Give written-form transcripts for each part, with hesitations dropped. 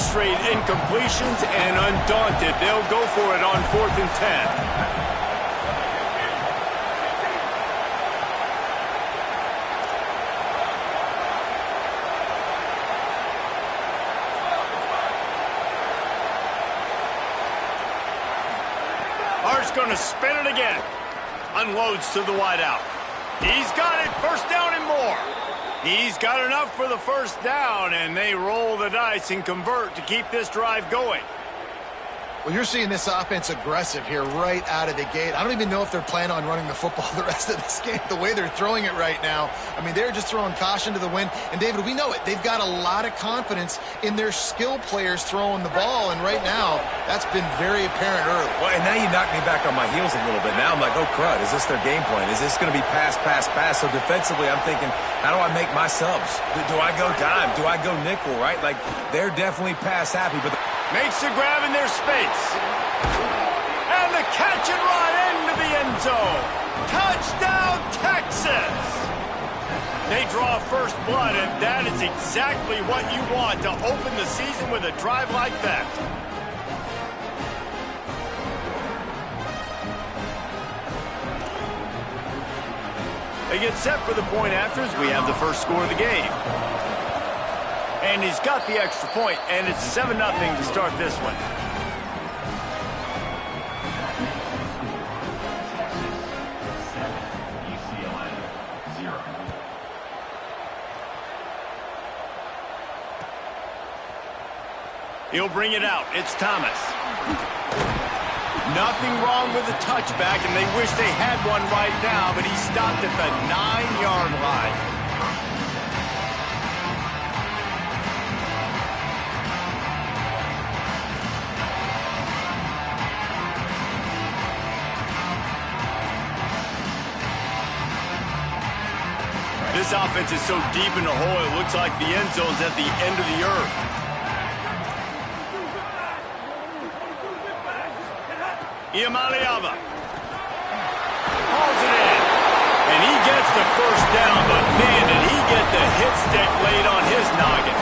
straight incompletions, and undaunted, they'll go for it on 4th and 10. Going to spin it again. Unloads to the wideout. He's got it. First down and more. He's got enough for the first down, and they roll the dice and convert to keep this drive going. Well, you're seeing this offense aggressive here right out of the gate. I don't even know if they're planning on running the football the rest of this game, the way they're throwing it right now. I mean, they're just throwing caution to the wind. And, David, we know it. They've got a lot of confidence in their skill players throwing the ball, and right now that's been very apparent early. Well, and now you knock me back on my heels a little bit. Now I'm like, oh, crud, is this their game plan? Is this going to be pass, pass, pass? So defensively, I'm thinking, how do I make my subs? Do I go dime? Do I go nickel, right? Like, they're definitely pass happy, but makes the grab in their space. And the catch and run into the end zone. Touchdown, Texas! They draw first blood, and that is exactly what you want to open the season with a drive like that. They get set for the point after as we have the first score of the game. And he's got the extra point, and it's 7-0 to start this one. He'll bring it out. It's Thomas. Nothing wrong with the touchback, and they wish they had one right now, but he stopped at the 9-yard line. This offense is so deep in the hole, it looks like the end zone's at the end of the earth. Ncaa hauls it in, and he gets the first down, but man, did he get the hit stick laid on his noggin.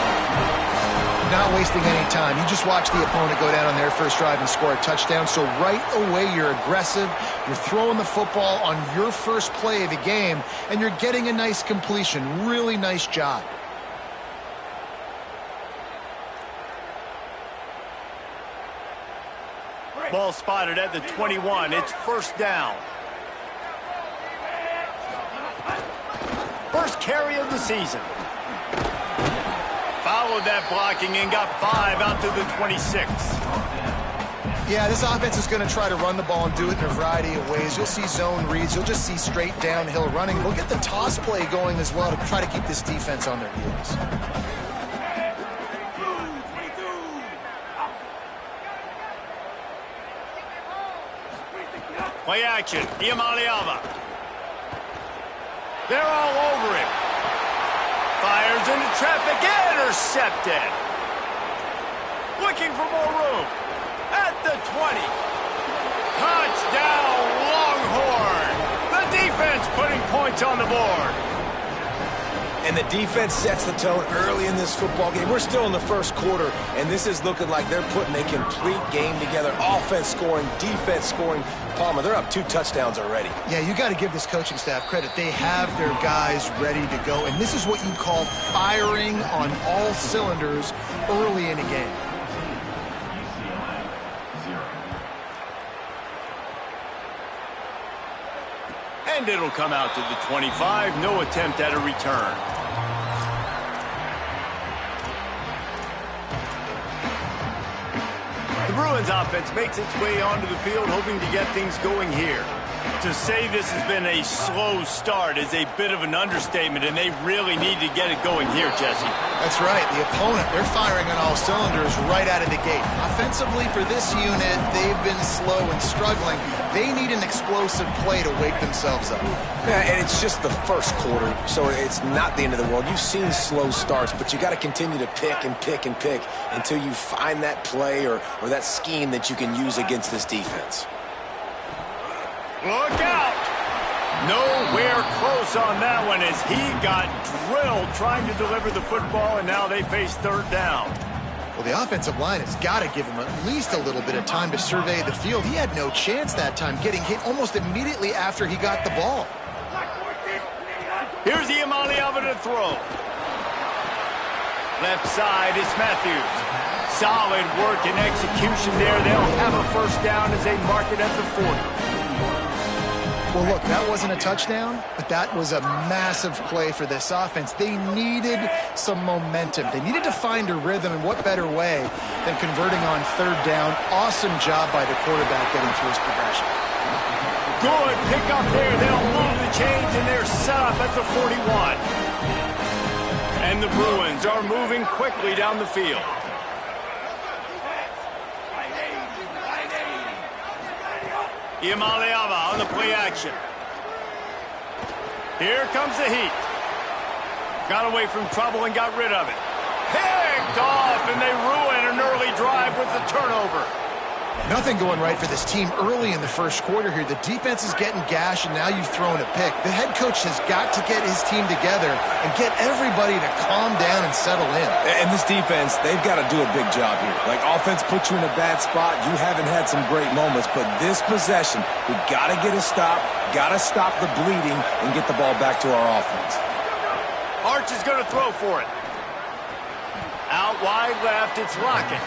Not wasting any time. You just watch the opponent go down on their first drive and score a touchdown. So right away, you're aggressive. You're throwing the football on your first play of the game, and you're getting a nice completion. Really nice job. Ball spotted at the 21. It's first down. First carry of the season. Followed that blocking and got 5 out to the 26. Yeah, this offense is going to try to run the ball and do it in a variety of ways. You'll see zone reads. You'll just see straight downhill running. We'll get the toss play going as well to try to keep this defense on their heels. Play action. Ncaa. They're all over him. Fires into traffic. Intercepted. Looking for more room. At the 20. Touchdown, Longhorn. The defense putting points on the board. And the defense sets the tone early in this football game. We're still in the first quarter, and this is looking like they're putting a complete game together. Offense scoring, defense scoring. Palmer, they're up 2 touchdowns already. Yeah, you got to give this coaching staff credit. They have their guys ready to go, and this is what you call firing on all cylinders early in a game. And it'll come out to the 25. No attempt at a return. The Bruins offense makes its way onto the field, hoping to get things going here. To say this has been a slow start is a bit of an understatement, and they really need to get it going here, Jesse. That's right. The opponent, they're firing on all cylinders right out of the gate. Offensively, for this unit, they've been slow and struggling. They need an explosive play to wake themselves up. Yeah, and it's just the first quarter, so it's not the end of the world. You've seen slow starts, but you got to continue to pick and pick and pick until you find that play or that scheme that you can use against this defense. Look out! Nowhere close on that one as he got drilled trying to deliver the football, and now they face third down. Well, the offensive line has got to give him at least a little bit of time to survey the field. He had no chance that time, getting hit almost immediately after he got the ball. Here's Ncaa to throw. Left side is Matthews. Solid work and execution there. They'll have a first down as they mark it at the 40. Well, look, that wasn't a touchdown, but that was a massive play for this offense. They needed some momentum. They needed to find a rhythm, and what better way than converting on third down. Awesome job by the quarterback getting through his progression. Good pick up there. They'll move the chains, and they're set up at the 41. And the Bruins are moving quickly down the field. Ncaa on the play action. Here comes the heat. Got away from trouble and got rid of it. Picked off, and they ruin an early drive with the turnover. Nothing going right for this team early in the first quarter here. The defense is getting gashed, and now you've thrown a pick. The head coach has got to get his team together and get everybody to calm down and settle in. And this defense, they've got to do a big job here. Like, offense puts you in a bad spot. You haven't had some great moments, but this possession, we got to get a stop, got to stop the bleeding, and get the ball back to our offense. Arch is going to throw for it. Out wide left, it's Lockett.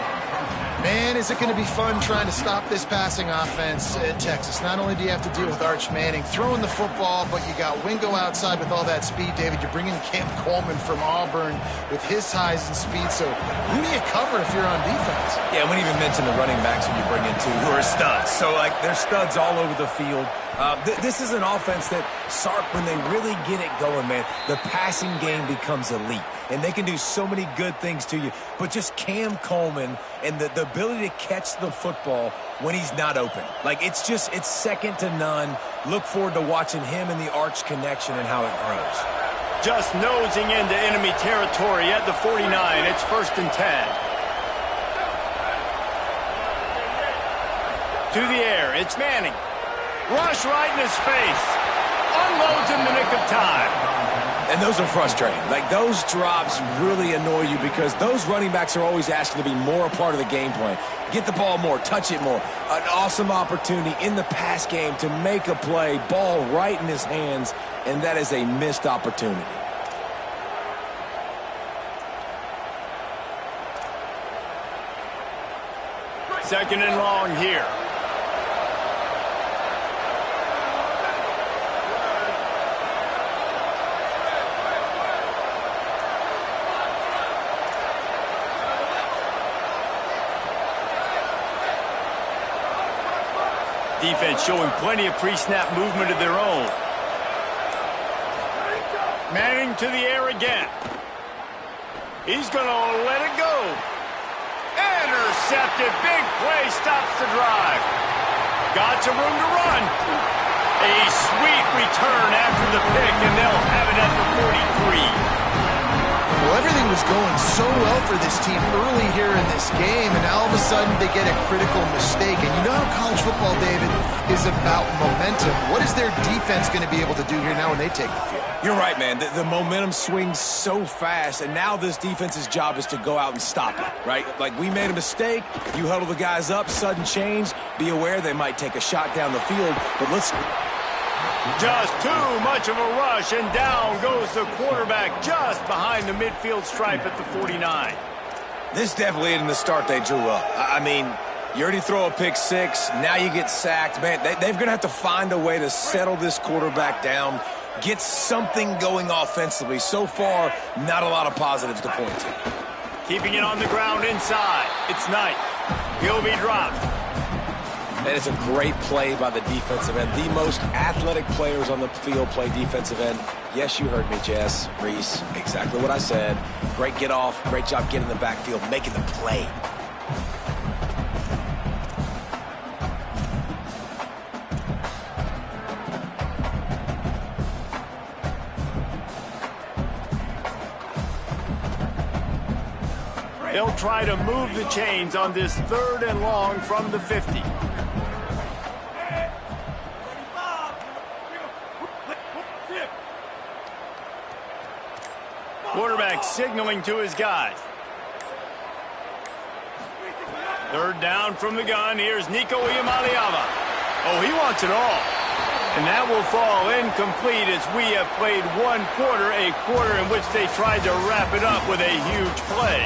Man, is it going to be fun trying to stop this passing offense at Texas. Not only do you have to deal with Arch Manning throwing the football, but you got Wingo outside with all that speed, David. You're bringing Cam Coleman from Auburn with his size and speed. So who do you cover if you're on defense? Yeah, we didn't even mention the running backs when you bring in two who are studs. So, like, they're studs all over the field. This is an offense that, Sark, when they really get it going, man, the passing game becomes elite. And they can do so many good things to you. But just Cam Coleman and the ability to catch the football when he's not open. Like, it's second to none. Look forward to watching him and the Arch connection and how it grows. Just nosing into enemy territory at the 49. It's 1st and 10. To the air, it's Manning. Rush right in his face. Unloads in the nick of time. And those are frustrating. Like, those drops really annoy you because those running backs are always asking to be more a part of the game plan. Get the ball more, touch it more. An awesome opportunity in the pass game to make a play, ball right in his hands, and that is a missed opportunity. Second and long here. Defense showing plenty of pre-snap movement of their own. Manning to the air again. He's going to let it go. Intercepted. Big play stops the drive. Got some room to run. A sweet return after the pick, and they'll have it at the 43. Well, everything was going so well for this team early here in this game, and now all of a sudden they get a critical mistake. And you know how college football, David, is about momentum. What is their defense going to be able to do here now when they take the field? You're right, man. The momentum swings so fast, and now this defense's job is to go out and stop it, right? Like, we made a mistake. You huddle the guys up, sudden change. Be aware they might take a shot down the field, but let's... Just too much of a rush, and down goes the quarterback just behind the midfield stripe at the 49. This definitely isn't the start they drew up. I mean, you already throw a pick six, now you get sacked. Man, they're going to have to find a way to settle this quarterback down, get something going offensively. So far, not a lot of positives to point to. Keeping it on the ground inside. It's Knight. He'll be dropped. And it's a great play by the defensive end. The most athletic players on the field play defensive end. Yes, you heard me, Jess, Reese. Exactly what I said. Great get off. Great job getting in the backfield, making the play. They'll try to move the chains on this 3rd and long from the 50. Quarterback signaling to his guys. Third down from the gun. Here's Ncaa. Oh, he wants it all. And that will fall incomplete as we have played one quarter, a quarter in which they tried to wrap it up with a huge play.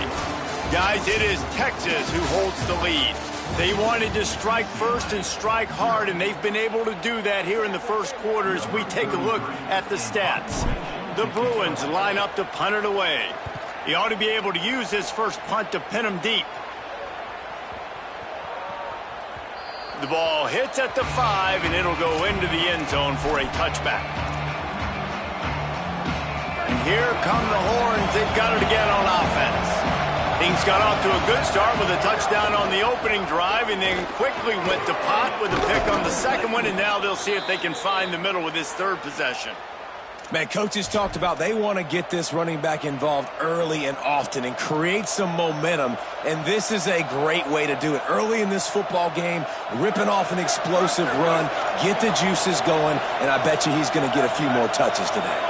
Guys, it is Texas who holds the lead. They wanted to strike first and strike hard, and they've been able to do that here in the first quarter as we take a look at the stats. The Bruins line up to punt it away. He ought to be able to use his first punt to pin them deep. The ball hits at the 5, and it'll go into the end zone for a touchback. And here come the horns. They've got it again on offense. Things got off to a good start with a touchdown on the opening drive and then quickly went to pot with a pick on the second one, and now they'll see if they can find the middle with this third possession. Man, coaches talked about they want to get this running back involved early and often and create some momentum, and this is a great way to do it. Early in this football game, ripping off an explosive run, get the juices going, and I bet you he's going to get a few more touches today.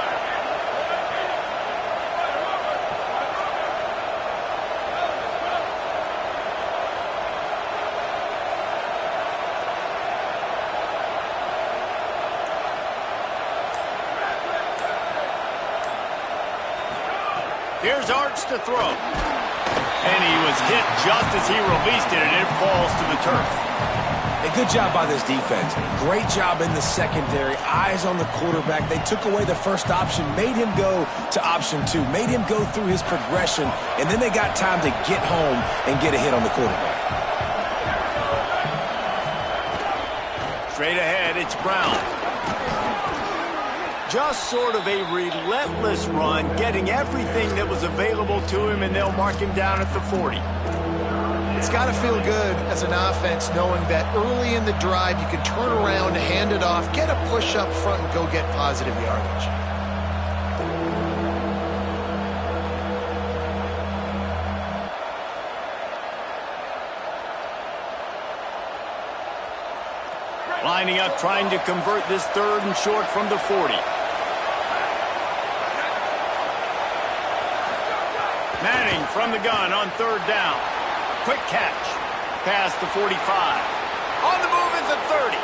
Here's Arch to throw. And he was hit just as he released it, and it falls to the turf. A good job by this defense. Great job in the secondary. Eyes on the quarterback. They took away the first option, made him go to option 2, made him go through his progression, and then they got time to get home and get a hit on the quarterback. Straight ahead, it's Brown. Just sort of a relentless run, getting everything that was available to him, and they'll mark him down at the 40. It's got to feel good as an offense knowing that early in the drive you can turn around, hand it off, get a push up front, and go get positive yardage. Lining up, trying to convert this third and short from the 40. Manning from the gun on third down. Quick catch. Past the 45. On the move at the 30.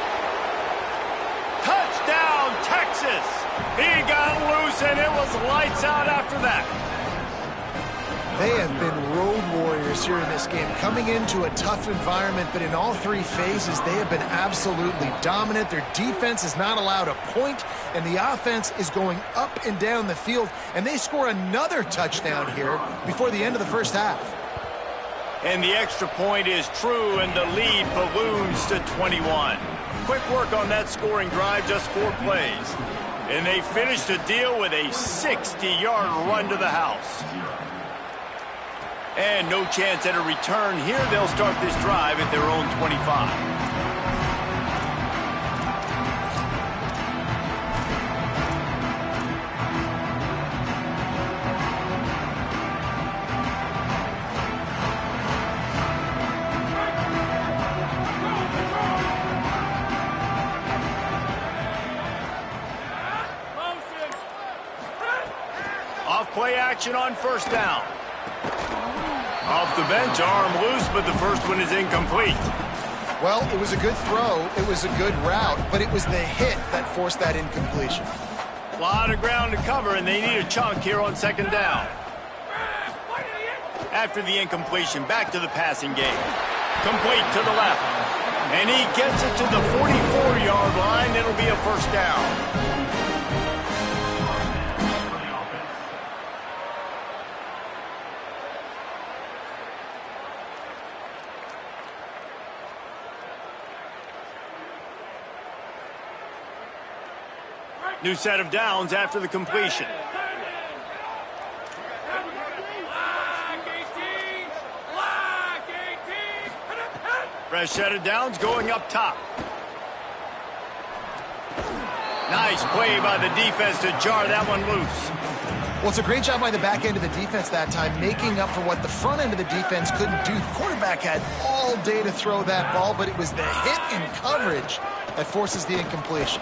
Touchdown, Texas. He got loose, and it was lights out after that. They have been road warriors here in this game, coming into a tough environment, but in all three phases, they have been absolutely dominant. Their defense is not allowed a point, and the offense is going up and down the field, and they score another touchdown here before the end of the first half. And the extra point is true, and the lead balloons to 21. Quick work on that scoring drive, just 4 plays. And they finish the deal with a 60-yard run to the house. And no chance at a return here. They'll start this drive at their own 25. Off play action on first down. Off the bench, arm loose, but the first one is incomplete. Well, it was a good throw, it was a good route, but it was the hit that forced that incompletion. A lot of ground to cover, and they need a chunk here on second down. After the incompletion, back to the passing game. Complete to the left. And he gets it to the 44-yard line. It'll be a first down. New set of downs after the completion. Fresh set of downs going up top. Nice play by the defense to jar that one loose. Well, it's a great job by the back end of the defense that time, making up for what the front end of the defense couldn't do. The quarterback had all day to throw that ball, but it was the hit in coverage that forces the incompletion.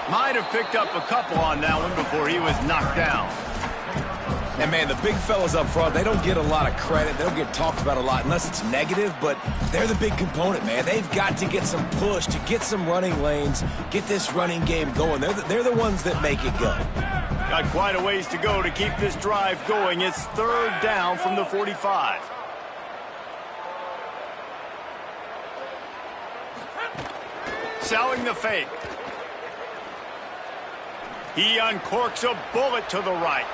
Might have picked up a couple on that one before he was knocked down. And, man, the big fellas up front, they don't get a lot of credit. They don't get talked about a lot unless it's negative, but they're the big component, man. They've got to get some push, to get some running lanes, get this running game going. They're the ones that make it go. Got quite a ways to go to keep this drive going. It's 3rd down from the 45. Selling the fake. He uncorks a bullet to the right.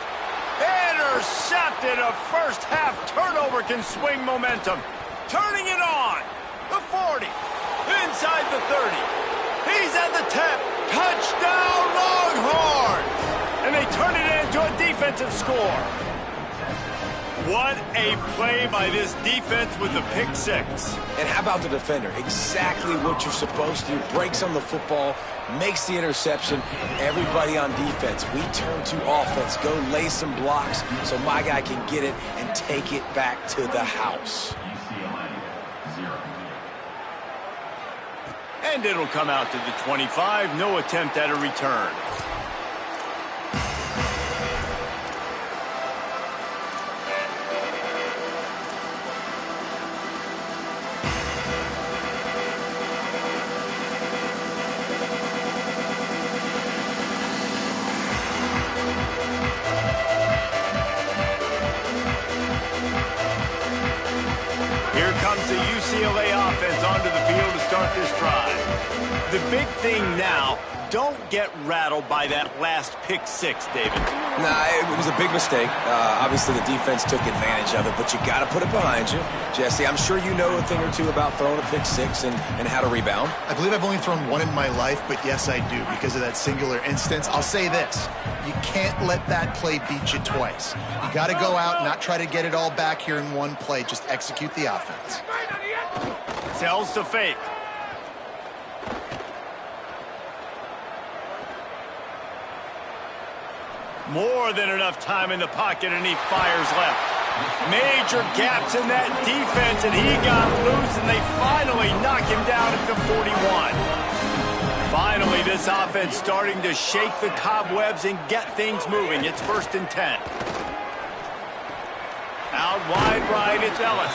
Intercepted. A first-half turnover can swing momentum. Turning it on. The 40. Inside the 30. He's at the 10. Touchdown, Longhorns! And they turn it into a defensive score. What a play by this defense with the pick 6. And how about the defender? Exactly what you're supposed to do. Breaks on the football, makes the interception. Everybody on defense, we turn to offense. Go lay some blocks so my guy can get it and take it back to the house. And it'll come out to the 25. No attempt at a return. Here comes the UCLA offense onto the field to start this drive. The big thing now, don't get rattled by that last pick 6, David. Nah, it was a big mistake. Obviously, the defense took advantage of it, but you got to put it behind you. Jesse, I'm sure you know a thing or two about throwing a pick 6 and how to rebound. I believe I've only thrown one in my life, but yes, I do because of that singular instance. I'll say this. You can't let that play beat you twice. You got to go out and not try to get it all back here in one play. Just execute the offense. Sells to fake. More than enough time in the pocket, and he fires left. Major gaps in that defense, and he got loose, and they finally knock him down at the 41. Finally, this offense starting to shake the cobwebs and get things moving. It's 1st and 10. Out wide right, it's Ellis.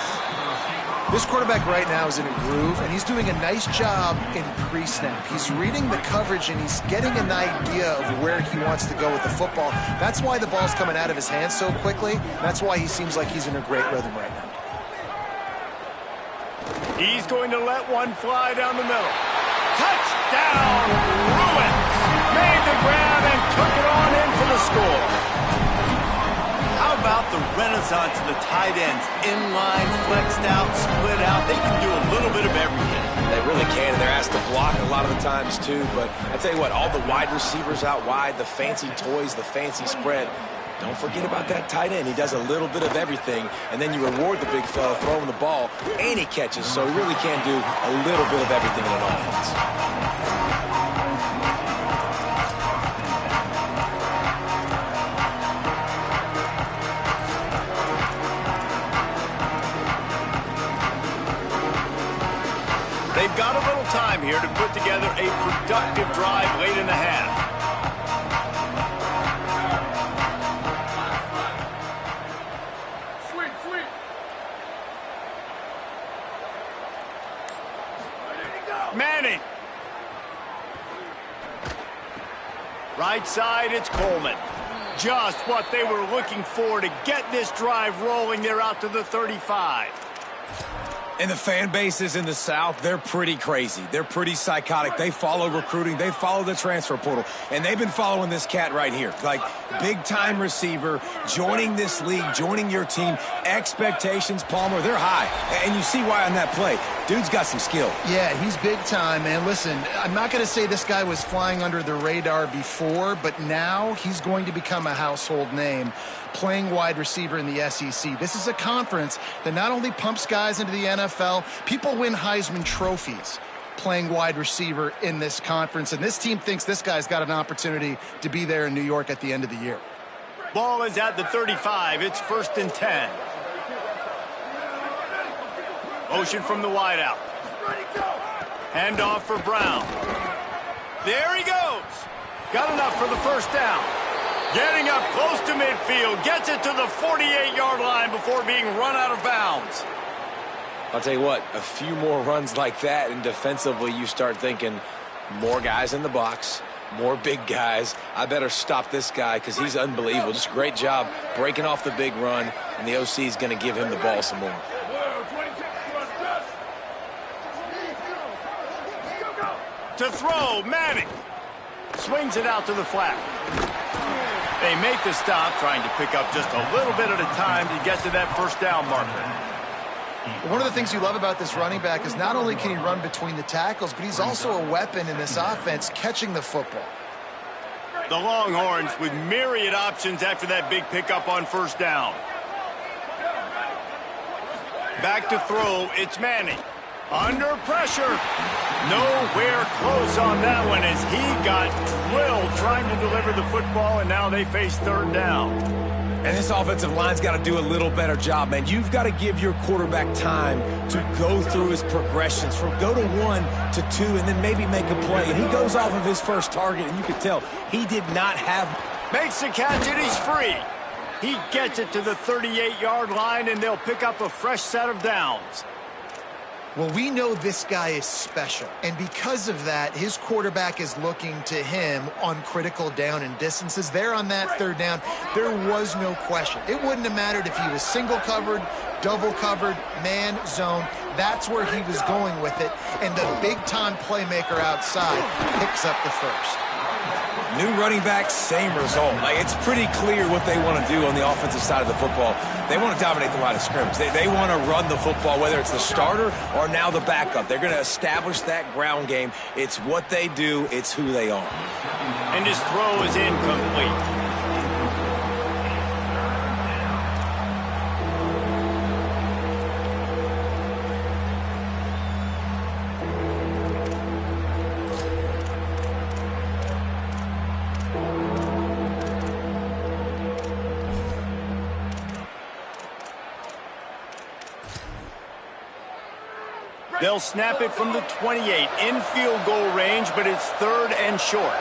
This quarterback right now is in a groove, and he's doing a nice job in pre-snap. He's reading the coverage, and he's getting an idea of where he wants to go with the football. That's why the ball's coming out of his hands so quickly. That's why he seems like he's in a great rhythm right now. He's going to let one fly down the middle. Touchdown, Ruins! Made the grab and took it on in for the score. How about the renaissance of the tight ends? Inline, flexed out, split out. They can do a little bit of everything. They really can, and they're asked to block a lot of the times, too. But I tell you what, all the wide receivers out wide, the fancy toys, the fancy spread, don't forget about that tight end. He does a little bit of everything, and then you reward the big fella throwing the ball, and he catches. So he really can do a little bit of everything in an offense. They've got a little time here to put together a productive drive late in the half. Sweet. Manning. Right side, it's Coleman. Just what they were looking for to get this drive rolling. They're out to the 35. And the fan bases in the South, they're pretty crazy. They're pretty psychotic. They follow recruiting. They follow the transfer portal. And they've been following this cat right here. Like, big-time receiver, joining this league, joining your team. Expectations, Palmer, they're high. And you see why on that play. Dude's got some skill. Yeah, he's big time, man. Listen, I'm not going to say this guy was flying under the radar before, but now he's going to become a household name playing wide receiver in the SEC. This is a conference that not only pumps guys into the NFL, people win Heisman trophies playing wide receiver in this conference, and this team thinks this guy's got an opportunity to be there in New York at the end of the year. Ball is at the 35. It's 1st and 10. Motion from the wideout. Handoff for Brown. There he goes. Got enough for the first down. Getting up close to midfield, gets it to the 48-yard line before being run out of bounds. I'll tell you what, a few more runs like that, and defensively you start thinking more guys in the box, more big guys. I better stop this guy because he's unbelievable. Just a great job breaking off the big run, and the OC is going to give him the ball some more. To throw, Manning. Swings it out to the flat. They make the stop, trying to pick up just a little bit at a time to get to that first down marker. One of the things you love about this running back is not only can he run between the tackles, but he's also a weapon in this offense catching the football. The Longhorns with myriad options after that big pickup on first down. Back to throw, it's Manning. Under pressure. Nowhere close on that one as he got drilled trying to deliver the football, and now they face third down. And this offensive line's got to do a little better job, man. You've got to give your quarterback time to go through his progressions from go to 1 to 2 and then maybe make a play. And he goes off of his first target, and you can tell he did not have... Makes the catch, and he's free. He gets it to the 38-yard line, and they'll pick up a fresh set of downs. Well, we know this guy is special, and because of that, his quarterback is looking to him on critical down and distances. There on that third down, there was no question. It wouldn't have mattered if he was single covered, double covered, man, zone. That's where he was going with it, and the big-time playmaker outside picks up the first. New running back, same result. It's pretty clear what they want to do on the offensive side of the football. They want to dominate the line of scrimmage. They want to run the football, whether it's the starter or now the backup. They're going to establish that ground game. It's what they do. It's who they are. And his throw is incomplete. They'll snap it from the 28 in field goal range, but it's third and short.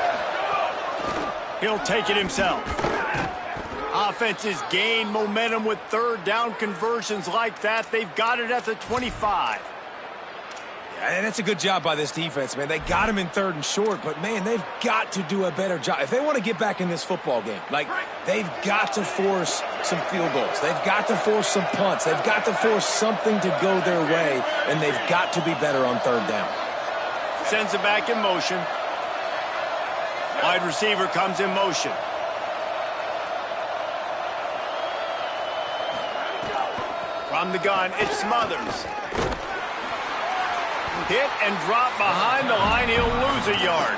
He'll take it himself. Offenses gain momentum with third down conversions like that. They've got it at the 25. And that's a good job by this defense, man. They got him in third and short, but, man, they've got to do a better job. If they want to get back in this football game, they've got to force some field goals. They've got to force some punts. They've got to force something to go their way, and they've got to be better on third down. Sends it back in motion. Wide receiver comes in motion. From the gun, it's Smothers. Hit and drop behind the line. He'll lose a yard.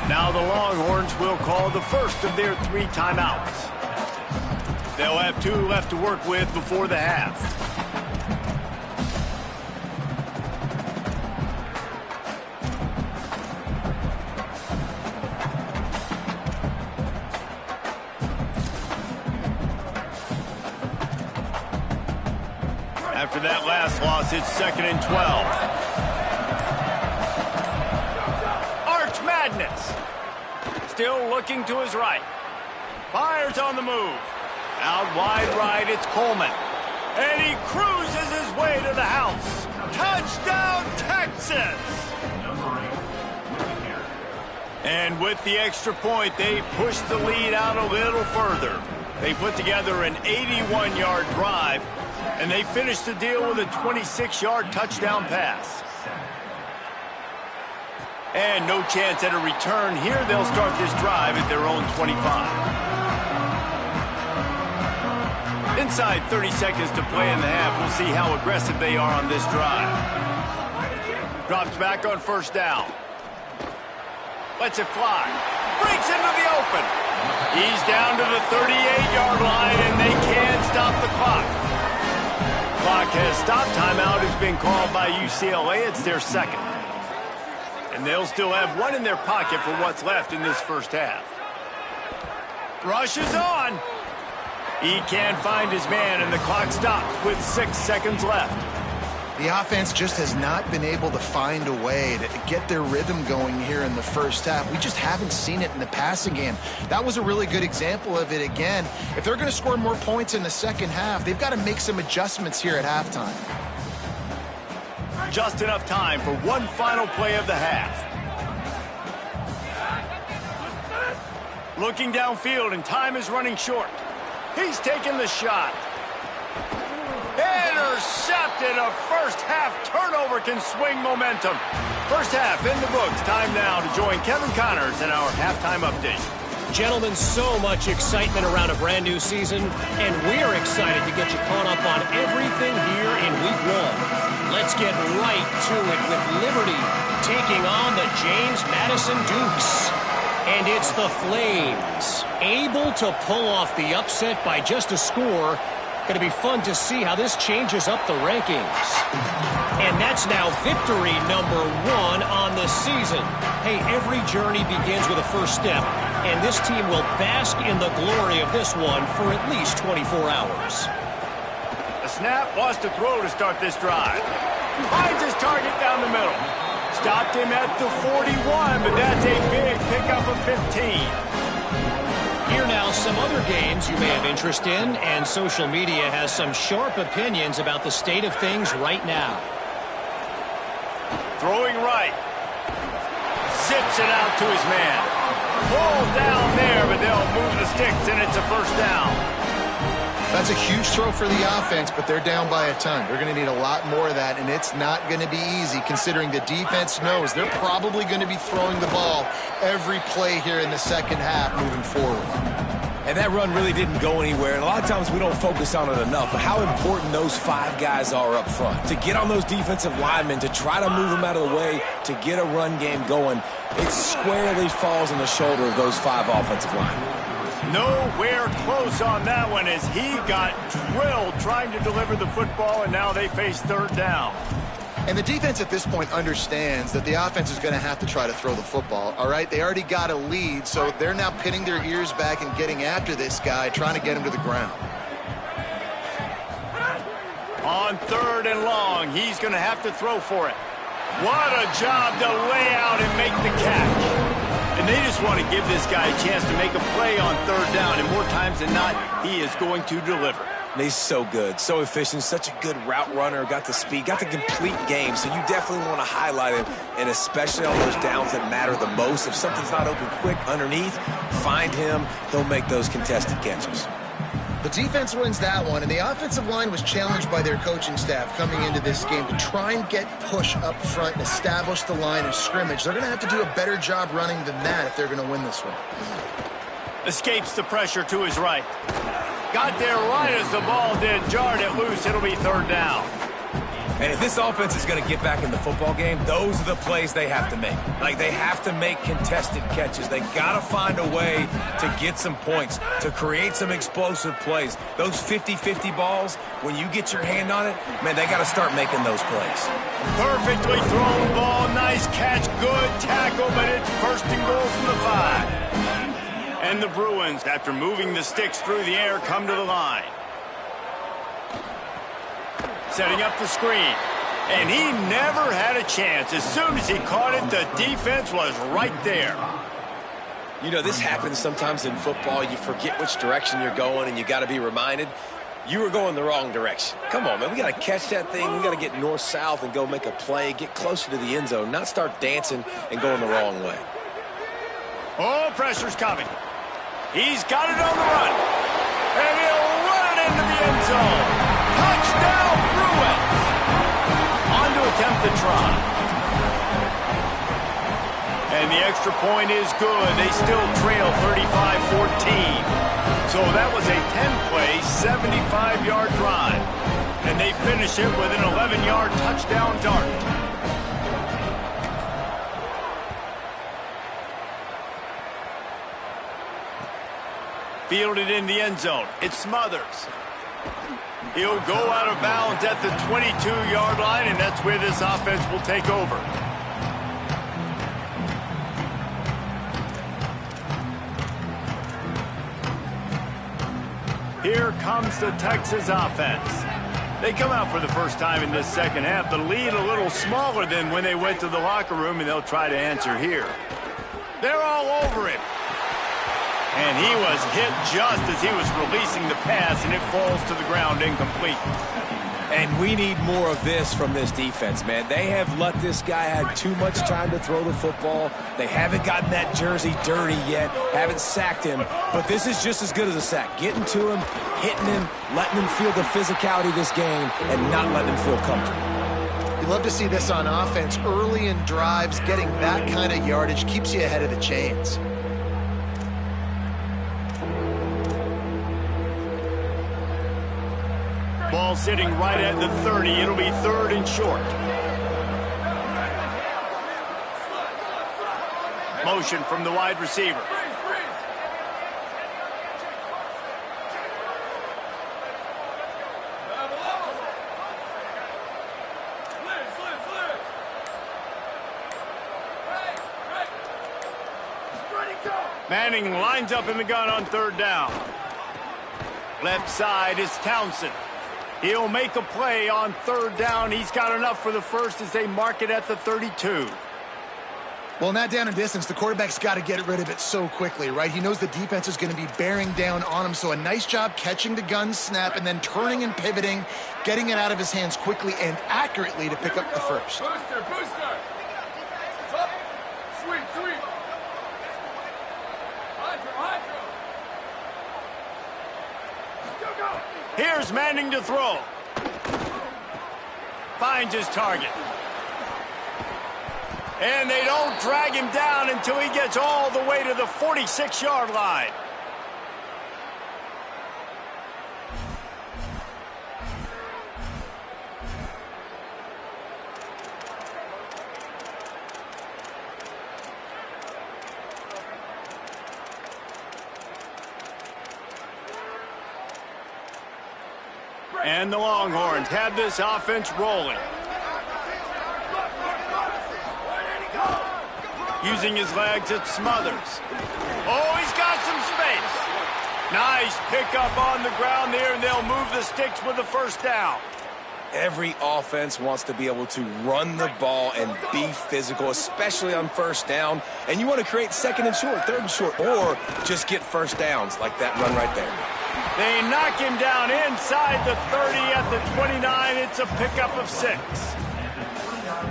Now the Longhorns will call the first of their 3 timeouts. They'll have 2 left to work with before the half. After that last loss, it's 2nd and 12. Arch Madness. Still looking to his right. Fires on the move. Out wide right, it's Coleman. And he cruises his way to the house. Touchdown, Texas! And with the extra point, they push the lead out a little further. They put together an 81-yard drive, and they finish the deal with a 26-yard touchdown pass. And no chance at a return here. They'll start this drive at their own 25. Inside 30 seconds to play in the half. We'll see how aggressive they are on this drive. Drops back on first down. Lets it fly. Breaks into the open. He's down to the 38-yard line, and they can't stop the clock. Clock has stopped. Timeout has been called by UCLA. It's their second. And they'll still have 1 in their pocket for what's left in this first half. Rush is on. He can't find his man, and the clock stops with 6 seconds left. The offense just has not been able to find a way to get their rhythm going here in the first half. We just haven't seen it in the passing game. That was a really good example of it again. If they're going to score more points in the second half, they've got to make some adjustments here at halftime. Just enough time for one final play of the half. Looking downfield, and time is running short. He's taking the shot. Intercepted. A first half turnover can swing momentum. First half in the books. Time now to join Kevin Connors in our halftime update. Gentlemen, so much excitement around a brand new season, and we're excited to get you caught up on everything here in Week 1. Let's get right to it with Liberty taking on the James Madison Dukes. And it's the Flames, able to pull off the upset by just a score. Going to be fun to see how this changes up the rankings. And that's now victory number 1 on the season. Hey, every journey begins with a first step, and this team will bask in the glory of this one for at least 24 hours. The snap wants to throw to start this drive. Finds his target down the middle. Stopped him at the 41, but that's a big pickup of 15. Here now, some other games you may have interest in, and social media has some sharp opinions about the state of things right now. Throwing right. Zips it out to his man. Pulled down there, but they'll move the sticks, and it's a first down. That's a huge throw for the offense, but they're down by a ton. They're going to need a lot more of that, and it's not going to be easy considering the defense knows they're probably going to be throwing the ball every play here in the second half moving forward. And that run really didn't go anywhere, and a lot of times we don't focus on it enough, but how important those 5 guys are up front. To get on those defensive linemen, to try to move them out of the way, to get a run game going, it squarely falls on the shoulder of those 5 offensive linemen. Nowhere close on that one as he got drilled trying to deliver the football, and now they face third down. And the defense at this point understands that the offense is going to have to try to throw the football, all right? They already got a lead, so they're now pinning their ears back and getting after this guy, trying to get him to the ground. On 3rd and long, he's going to have to throw for it. What a job to lay out and make the catch. And they just want to give this guy a chance to make a play on 3rd down, and more times than not, he is going to deliver. And he's so good, so efficient, such a good route runner, got the speed, got the complete game, so you definitely want to highlight him, and especially on those downs that matter the most. If something's not open quick underneath, find him, he'll make those contested catches. The defense wins that one, and the offensive line was challenged by their coaching staff coming into this game to try and get push up front and establish the line of scrimmage. They're going to have to do a better job running than that if they're going to win this one. Escapes the pressure to his right. Got there right as the ball did. Jarred it loose. It'll be 3rd down. And if this offense is going to get back in the football game, those are the plays they have to make. Like, they have to make contested catches. They got to find a way to get some points, to create some explosive plays. Those 50-50 balls, when you get your hand on it, man, they got to start making those plays. Perfectly thrown ball. Nice catch. Good tackle, but it's 1st and goal from the 5. And the Bruins, after moving the sticks through the air, come to the line. Setting up the screen. And he never had a chance. As soon as he caught it, the defense was right there. You know, this happens sometimes in football. You forget which direction you're going, and you got to be reminded you were going the wrong direction. Come on, man. We got to catch that thing. We got to get north-south and go make a play, get closer to the end zone, not start dancing and going the wrong way. Oh, pressure's coming. He's got it on the run. And he'll run it into the end zone. Touchdown, Bruins! On to attempt the try. And the extra point is good. They still trail 35-14. So that was a 10-play, 75-yard drive. And they finish it with an 11-yard touchdown dart. Fielded in the end zone. It Smothers. He'll go out of bounds at the 22-yard line, and that's where this offense will take over. Here comes the Texas offense. They come out for the first time in this second half. The lead a little smaller than when they went to the locker room, and they'll try to answer here. They're all over him. And he was hit just as he was releasing the pass, and it falls to the ground incomplete. And we need more of this from this defense, man. They have let this guy have too much time to throw the football. They haven't gotten that jersey dirty yet, haven't sacked him. But this is just as good as a sack. Getting to him, hitting him, letting him feel the physicality of this game, and not letting him feel comfortable. You love to see this on offense. Early in drives, getting that kind of yardage keeps you ahead of the chains. Ball sitting right at the 30. It'll be 3rd and short. Motion from the wide receiver. Manning lines up in the gun on 3rd down. Left side is Townsend. He'll make a play on 3rd down. He's got enough for the first as they mark it at the 32. Well, in that down and distance, the quarterback's got to get rid of it so quickly, right? He knows the defense is going to be bearing down on him, so a nice job catching the gun snap and then turning and pivoting, getting it out of his hands quickly and accurately to pick up the first. Booster, booster. Up. Sweep, sweep. Hydro. Go. Here's Manning to throw. Finds his target. And they don't drag him down until he gets all the way to the 46-yard line. And the Longhorns have this offense rolling. Using his legs, it Smothers. Oh, he's got some space. Nice pickup on the ground there, and they'll move the sticks with the first down. Every offense wants to be able to run the ball and be physical, especially on 1st down. And you want to create 2nd and short, 3rd and short, or just get first downs like that run right there. They knock him down inside the 30 at the 29. It's a pickup of 6.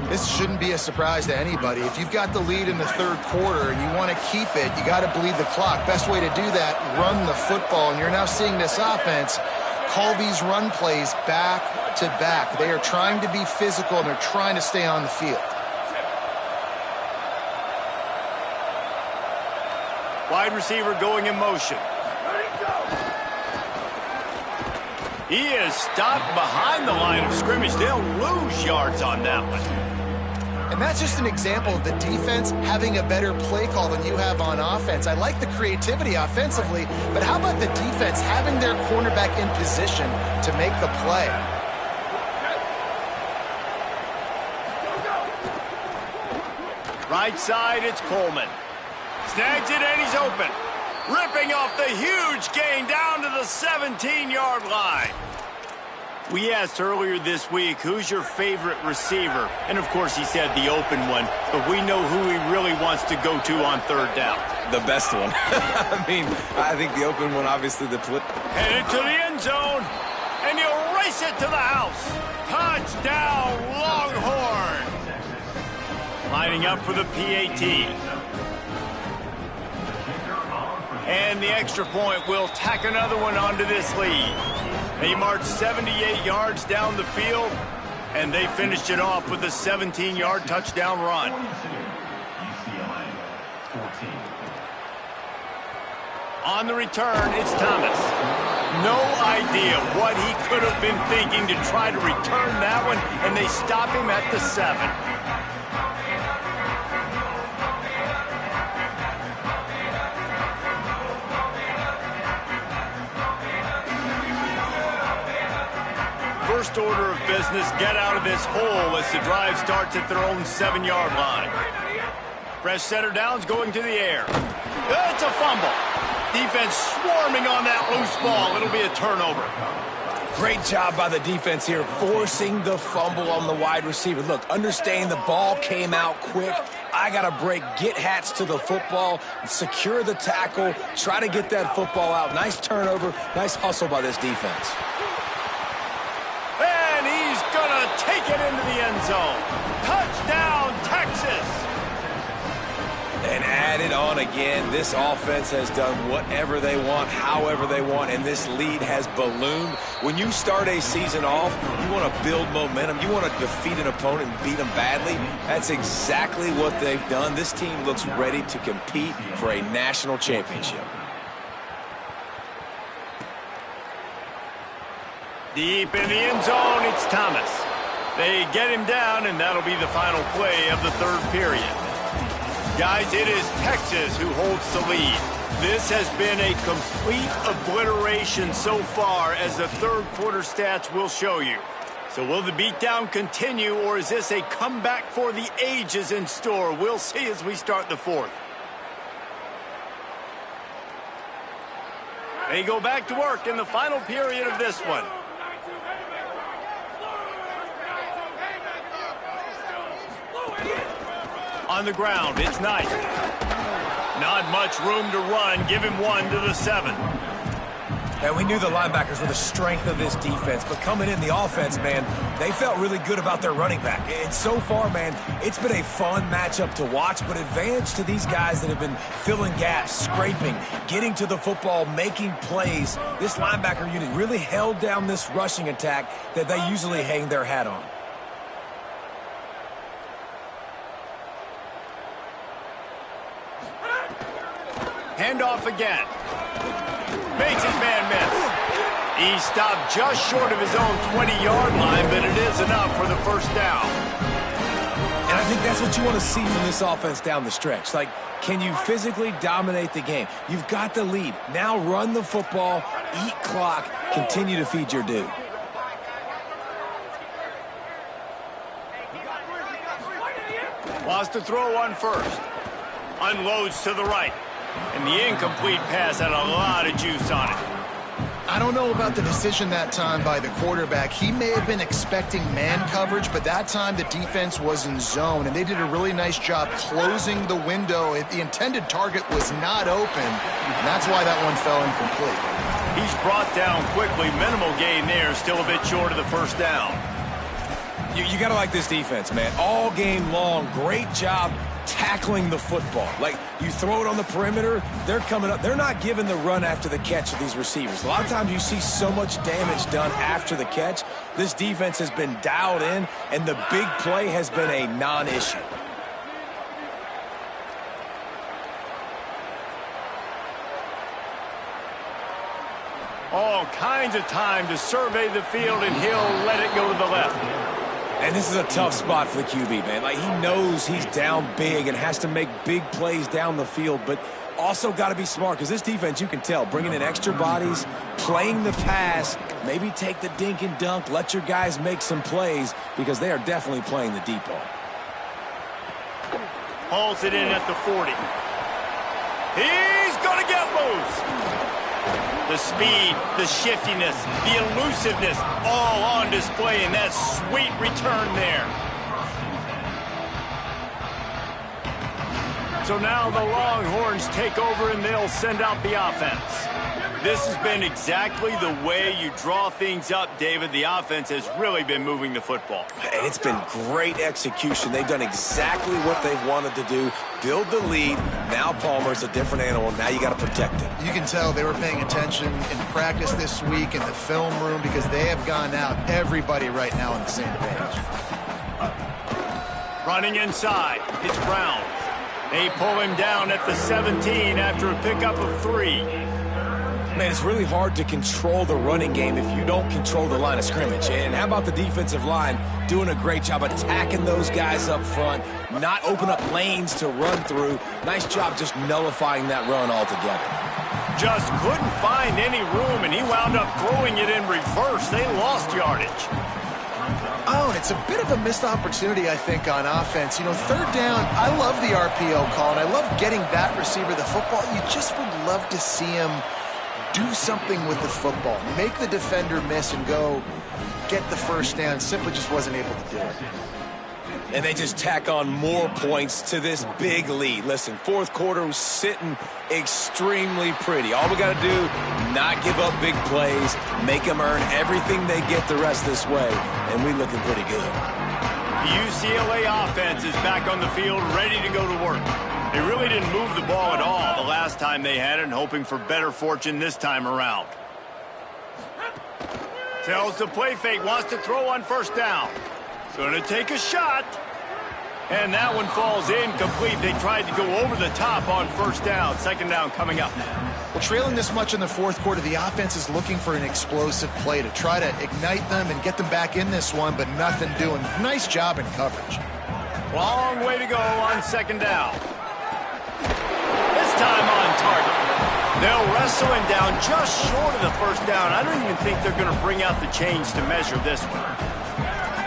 This shouldn't be a surprise to anybody. If you've got the lead in the 3rd quarter and you want to keep it, you got to bleed the clock. Best way to do that, run the football. And you're now seeing this offense call these run plays back to back. They are trying to be physical, and they're trying to stay on the field. Wide receiver going in motion. He is stopped behind the line of scrimmage. They'll lose yards on that one. And that's just an example of the defense having a better play call than you have on offense. I like the creativity offensively, but how about the defense having their cornerback in position to make the play? Right side, it's Coleman. Snags it, and he's open. Ripping off the huge gain down to the 17-yard line. We asked earlier this week, who's your favorite receiver? And, of course, he said the open one, but we know who he really wants to go to on 3rd down. The best one. I think the open one, obviously, Headed to the end zone, and he'll race it to the house. Touchdown, Longhorns. Lining up for the PAT. And the extra point will tack another one onto this lead. They marched 78 yards down the field, and they finished it off with a 17-yard touchdown run. On the return, it's Thomas. No idea what he could have been thinking to try to return that one, and they stop him at the 7. First order of business, get out of this hole as the drive starts at their own 7-yard line. Fresh center downs going to the air. It's a fumble. Defense swarming on that loose ball. It'll be a turnover. Great job by the defense here, forcing the fumble on the wide receiver. Look, understanding the ball came out quick. I got to break, get Hats to the football, secure the tackle, try to get that football out. Nice turnover, nice hustle by this defense. And he's going to take it into the end zone. Touchdown, Texas! And add it on again. This offense has done whatever they want, however they want, and this lead has ballooned. When you start a season off, you want to build momentum. You want to defeat an opponent and beat them badly. That's exactly what they've done. This team looks ready to compete for a national championship. Deep in the end zone, it's Thomas. They get him down, and that'll be the final play of the third period. Guys, it is Texas who holds the lead. This has been a complete obliteration so far, as the third quarter stats will show you. So will the beatdown continue, or is this a comeback for the ages in store? We'll see as we start the fourth. They go back to work in the final period of this one. On the ground, it's Knight. Not much room to run. Give him 1 to the 7. And we knew the linebackers were the strength of this defense, but coming in the offense, man, they felt really good about their running back. And so far, man, it's been a fun matchup to watch, but advantage to these guys that have been filling gaps, scraping, getting to the football, making plays. This linebacker unit really held down this rushing attack that they usually hang their hat on. Handoff again. Makes his man miss. He stopped just short of his own 20-yard line, but it is enough for the first down. And I think that's what you want to see from this offense down the stretch. Like, can you physically dominate the game? You've got the lead. Now run the football, eat clock, continue to feed your dude. Wants to throw on first. Unloads to the right. And the incomplete pass had a lot of juice on it. I don't know about the decision that time by the quarterback. He may have been expecting man coverage, but that time the defense was in zone, and they did a really nice job closing the window. The intended target was not open, and that's why that one fell incomplete. He's brought down quickly. Minimal gain there, still a bit short of the first down. You got to like this defense, man. All game long, great job tackling the football. Like, you throw it on the perimeter, they're coming up. They're not giving the run after the catch of these receivers. A lot of times you see so much damage done after the catch. This defense has been dialed in, and the big play has been a non-issue. All kinds of time to survey the field, and he'll let it go to the left. And this is a tough spot for the QB, man. Like, he knows he's down big and has to make big plays down the field, but also got to be smart, because this defense, you can tell, bringing in extra bodies, playing the pass, maybe take the dink and dunk, let your guys make some plays, because they are definitely playing the deep ball. Hauls it in at the 40. He's going to get loose. The speed, the shiftiness, the elusiveness, all on display in that sweet return there. So now the Longhorns take over, and they'll send out the offense. This has been exactly the way you draw things up, David. The offense has really been moving the football. And it's been great execution. They've done exactly what they've wanted to do. Build the lead. Now Palmer's a different animal. Now you got to protect it. You can tell they were paying attention in practice this week in the film room, because they have gone out, everybody right now on the same page. Running inside, it's Brown. They pull him down at the 17 after a pickup of 3. Man, it's really hard to control the running game if you don't control the line of scrimmage. And how about the defensive line doing a great job attacking those guys up front, not open up lanes to run through. Nice job just nullifying that run altogether. Just couldn't find any room, and he wound up throwing it in reverse. They lost yardage. Oh, and it's a bit of a missed opportunity, I think, on offense. You know, third down, I love the RPO call, and I love getting that receiver the football. You just would love to see him do something with the football. Make the defender miss and go get the first down. Simply just wasn't able to do it. And they just tack on more points to this big lead. Listen, fourth quarter was sitting extremely pretty. All we got to do, not give up big plays, make them earn everything they get the rest this way, and we looking pretty good. The UCLA offense is back on the field, ready to go to work. They really didn't move the ball at all the last time they had it, and hoping for better fortune this time around. Tells the play fake, wants to throw on first down. Gonna take a shot. And that one falls incomplete. They tried to go over the top on first down. Second down coming up. Well, trailing this much in the fourth quarter, the offense is looking for an explosive play to try to ignite them and get them back in this one, but nothing doing. Nice job in coverage. Long way to go on second down. This time on target. They'll wrestle him down just short of the first down. I don't even think they're going to bring out the chains to measure this one.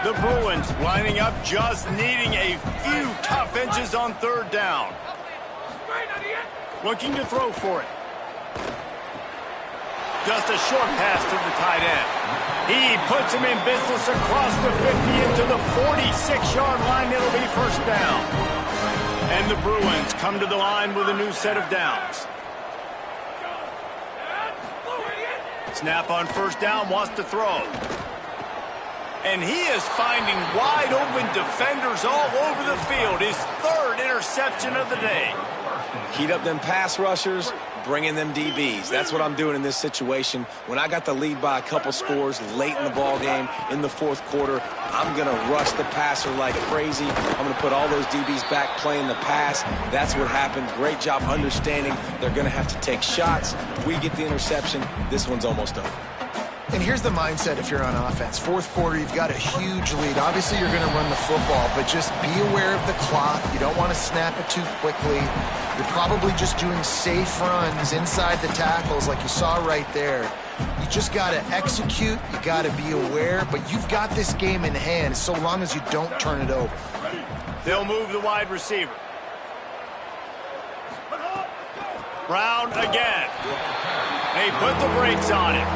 The Bruins lining up, just needing a few tough inches on third down. Looking to throw for it. Just a short pass to the tight end. He puts him in business across the 50 into the 46-yard line. It'll be first down. And the Bruins come to the line with a new set of downs. Snap on first down, wants to throw. And he is finding wide-open defenders all over the field. His third interception of the day. Heat up them pass rushers, bring in them DBs. That's what I'm doing in this situation. When I got the lead by a couple scores late in the ball game, in the fourth quarter, I'm going to rush the passer like crazy. I'm going to put all those DBs back playing the pass. That's what happened. Great job understanding they're going to have to take shots. We get the interception. This one's almost over. And here's the mindset if you're on offense. Fourth quarter, you've got a huge lead. Obviously, you're going to run the football, but just be aware of the clock. You don't want to snap it too quickly. You're probably just doing safe runs inside the tackles like you saw right there. You just got to execute. You got to be aware, but you've got this game in hand so long as you don't turn it over. They'll move the wide receiver. Brown again. They put the brakes on it.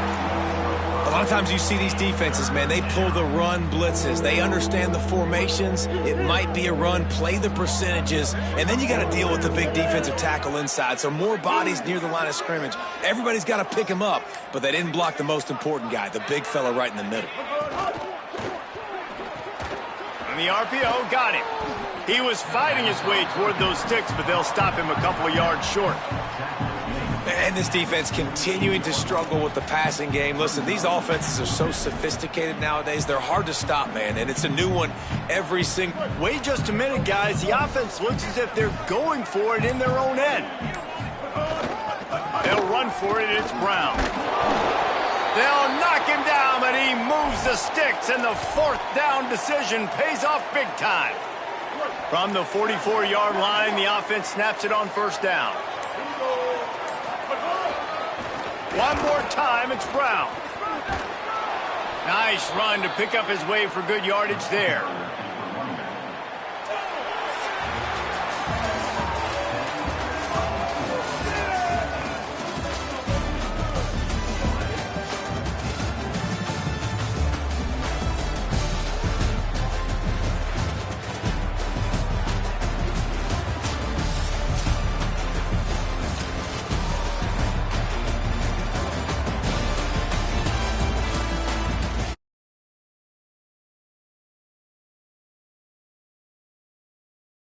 A lot of times you see these defenses, man, they pull the run blitzes. They understand the formations. It might be a run, play the percentages, and then you got to deal with the big defensive tackle inside. So more bodies near the line of scrimmage. Everybody's got to pick him up, but they didn't block the most important guy, the big fella right in the middle. And the RPO got him. He was fighting his way toward those sticks, but they'll stop him a couple of yards short. And this defense continuing to struggle with the passing game. Listen, these offenses are so sophisticated nowadays. They're hard to stop, man, and it's a new one every single... Wait just a minute, guys. The offense looks as if they're going for it in their own end. They'll run for it. It's Brown. They'll knock him down, but he moves the sticks, and the fourth down decision pays off big time. From the 44-yard line, the offense snaps it on first down. One more time, it's Brown. Nice run to pick up his way for good yardage there.